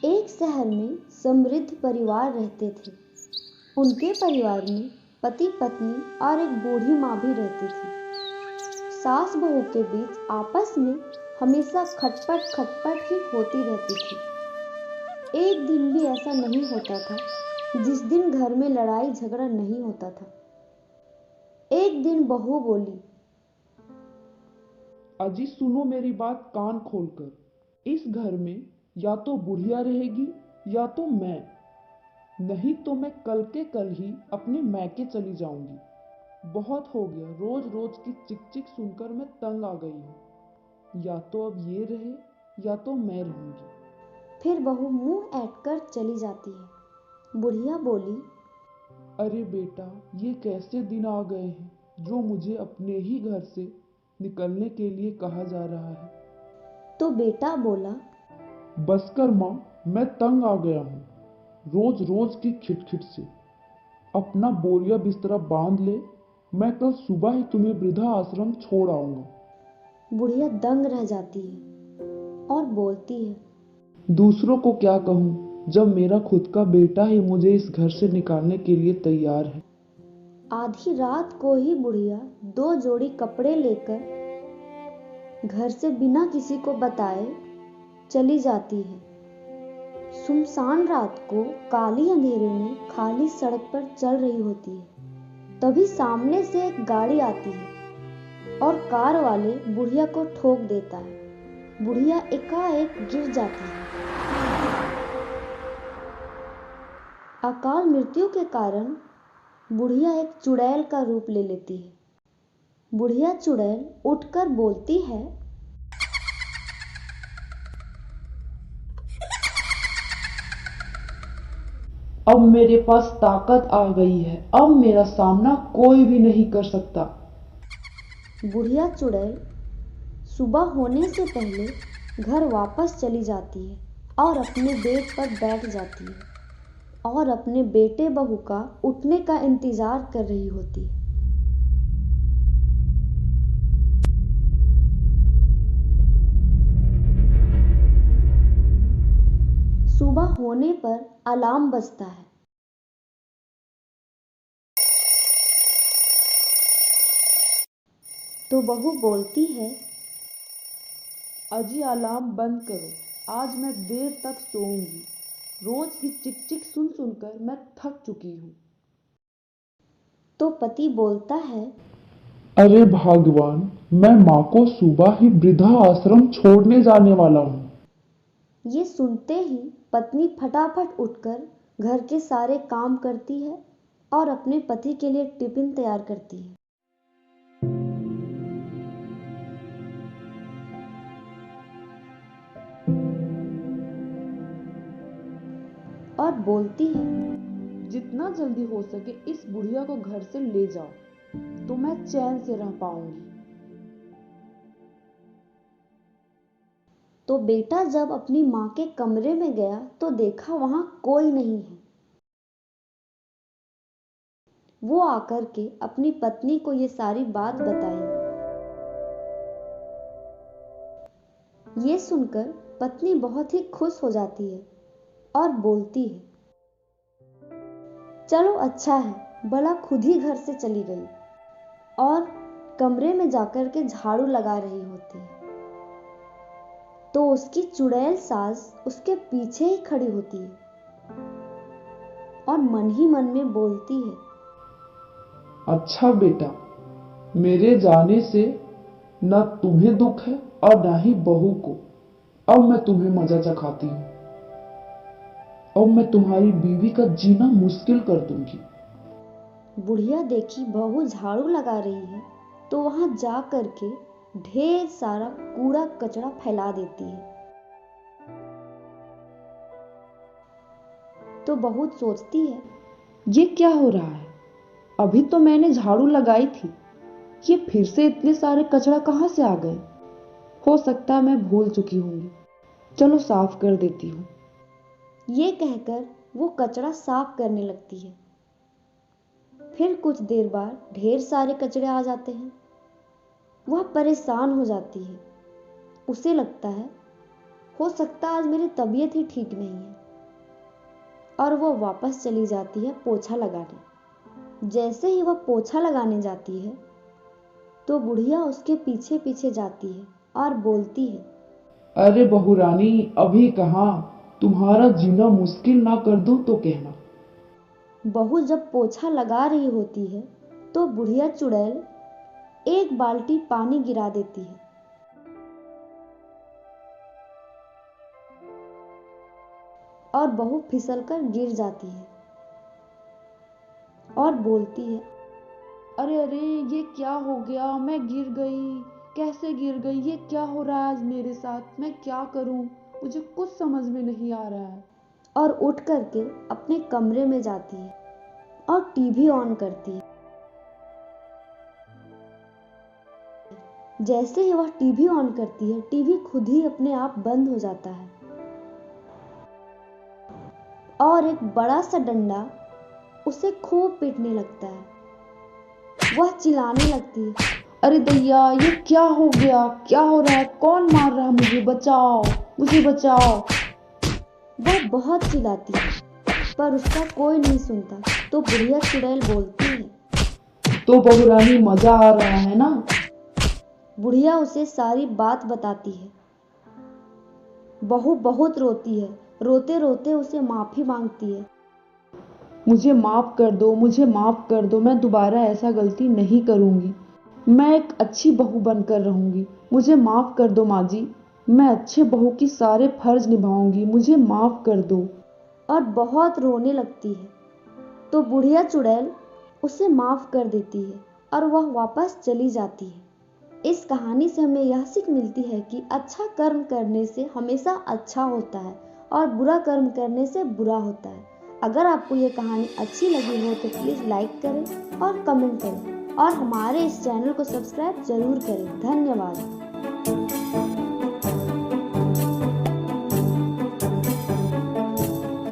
एक शहर में समृद्ध परिवार रहते थे। उनके परिवार में पति पत्नी और एक बूढ़ी माँ भी रहती थी। सास बहू के बीच आपस में हमेशा खटपट खटपट ही होती रहती थी। एक दिन भी ऐसा नहीं होता था जिस दिन घर में लड़ाई झगड़ा नहीं होता था। एक दिन बहू बोली, अजी सुनो मेरी बात कान खोलकर। इस घर में या तो बुढ़िया रहेगी या तो मैं, नहीं तो मैं कल के कल ही अपने मैके चली जाऊंगी। बहुत हो गया, रोज रोज की चिक चिक सुनकर मैं तंग आ गई हूँ। या तो अब ये रहे या तो मैं रहूंगी। फिर बहू मुंह ऐंठ कर चली जाती है। बुढ़िया बोली, अरे बेटा, ये कैसे दिन आ गए हैं जो मुझे अपने ही घर से निकलने के लिए कहा जा रहा है। तो बेटा बोला, बस कर माँ, मैं तंग आ गया हूँ रोज रोज की खिटखिट से। अपना बोरिया बिस्तरा बांध ले, मैं कल सुबह ही तुम्हें वृद्धा आश्रम छोड़ आऊंगा। बुढ़िया दंग रह जाती है और बोलती है, दूसरों को क्या कहूँ जब मेरा खुद का बेटा ही मुझे इस घर से निकालने के लिए तैयार है। आधी रात को ही बुढ़िया 2 जोड़ी कपड़े लेकर घर से बिना किसी को बताए चली जाती है। सुनसान रात को काली अंधेरे में खाली सड़क पर चल रही होती है। तभी सामने से एक गाड़ी आती है और कार वाले बुढ़िया को ठोक देता है। बुढ़िया एकाएक गिर जाती है। अकाल मृत्यु के कारण बुढ़िया एक चुड़ैल का रूप ले लेती है। बुढ़िया चुड़ैल उठकर बोलती है, अब मेरे पास ताकत आ गई है, अब मेरा सामना कोई भी नहीं कर सकता। बुढ़िया चुड़ैल सुबह होने से पहले घर वापस चली जाती है और अपने बेड पर बैठ जाती है और अपने बेटे बहू का उठने का इंतजार कर रही होती है। सुबह होने पर अलार्म बजता है। तो बहू बोलती है, अजी अलार्म बंद करो, आज मैं देर तक सोऊंगी। रोज की चिक चिक सुन सुनकर मैं थक चुकी हूँ। तो पति बोलता है, अरे भगवान, मैं माँ को सुबह ही वृद्धा आश्रम छोड़ने जाने वाला हूँ। ये सुनते ही पत्नी फटाफट उठकर घर के सारे काम करती है और अपने पति के लिए टिफिन तैयार करती है और बोलती है, जितना जल्दी हो सके इस बुढ़िया को घर से ले जाओ तो मैं चैन से रह पाऊंगी। तो बेटा जब अपनी माँ के कमरे में गया तो देखा वहां कोई नहीं है। वो आकर के अपनी पत्नी को ये सारी बात बताई। ये सुनकर पत्नी बहुत ही खुश हो जाती है और बोलती है, चलो अच्छा है, भला खुद ही घर से चली गई। और कमरे में जाकर के झाड़ू लगा रही होती है तो उसकी चुड़ैल सास उसके पीछे ही खड़ी होती है और मन ही मन में बोलती है, अच्छा बेटा, मेरे जाने से न तुम्हें दुख है और न ही बहू को। अब मैं तुम्हें मजा चखाती हूँ। अब मैं तुम्हारी बीवी का जीना मुश्किल कर दूंगी। बुढ़िया देखी बहू झाड़ू लगा रही है तो वहां जा करके ढेर सारा कूड़ा कचरा फैला देती है। तो बहू सोचती है, ये क्या हो रहा है? अभी तो मैंने झाड़ू लगाई थी, ये फिर से इतने सारे कचरा कहाँ से आ गए? हो सकता है मैं भूल चुकी होंगी। चलो साफ कर देती हूँ। ये कहकर वो कचरा साफ करने लगती है। फिर कुछ देर बाद ढेर सारे कचरे आ जाते हैं। वह परेशान हो जाती है। उसे लगता है हो सकता आज मेरी तबीयत ही ठीक नहीं है। और वो वापस चली जाती है पोछा लगाने। जैसे ही वह पोछा लगाने जाती है तो बुढ़िया उसके पीछे पीछे जाती है और बोलती है, अरे बहू रानी, अभी कहाँ, तुम्हारा जीना मुश्किल ना कर दूं तो कहना। बहू जब पोछा लगा रही होती है तो बुढ़िया चुड़ैल एक बाल्टी पानी गिरा देती है और बहू फिसलकर गिर जाती है और बोलती है, अरे अरे ये क्या हो गया, मैं गिर गई, कैसे गिर गई, ये क्या हो रहा है आज मेरे साथ, मैं क्या करूं, मुझे कुछ समझ में नहीं आ रहा है। और उठ करके अपने कमरे में जाती है और टीवी ऑन करती है। जैसे ही वह टीवी ऑन करती है, टीवी खुद ही अपने आप बंद हो जाता है और एक बड़ा सा डंडा उसे खूब पीटने लगता है। वह चिल्लाने लगती है, अरे दैया, ये क्या हो गया, क्या हो रहा है, कौन मार रहा है मुझे, बचाओ, मुझे बचाओ। वह बहुत चिल्लाती है पर उसका कोई नहीं सुनता। तो बुढ़िया चुड़ैल बोलती है, तो बहू रानी मजा आ रहा है ना। बुढ़िया उसे सारी बात बताती है। बहू बहुत रोती है, रोते रोते उसे माफी मांगती है, मुझे माफ कर दो, मुझे माफ कर दो, मैं दोबारा ऐसा गलती नहीं करूंगी, मैं एक अच्छी बहू बनकर रहूंगी, मुझे माफ कर दो माँ जी, मैं अच्छे बहू की सारे फर्ज निभाऊंगी, मुझे माफ कर दो। और बहुत रोने लगती है। तो बुढ़िया चुड़ैल उसे माफ कर देती है और वह वापस चली जाती है। इस कहानी से हमें यह सीख मिलती है कि अच्छा कर्म करने से हमेशा अच्छा होता है और बुरा कर्म करने से बुरा होता है। अगर आपको ये कहानी अच्छी लगी हो तो प्लीज़ लाइक करें और कमेंट करें और हमारे इस चैनल को सब्सक्राइब जरूर करें। धन्यवाद।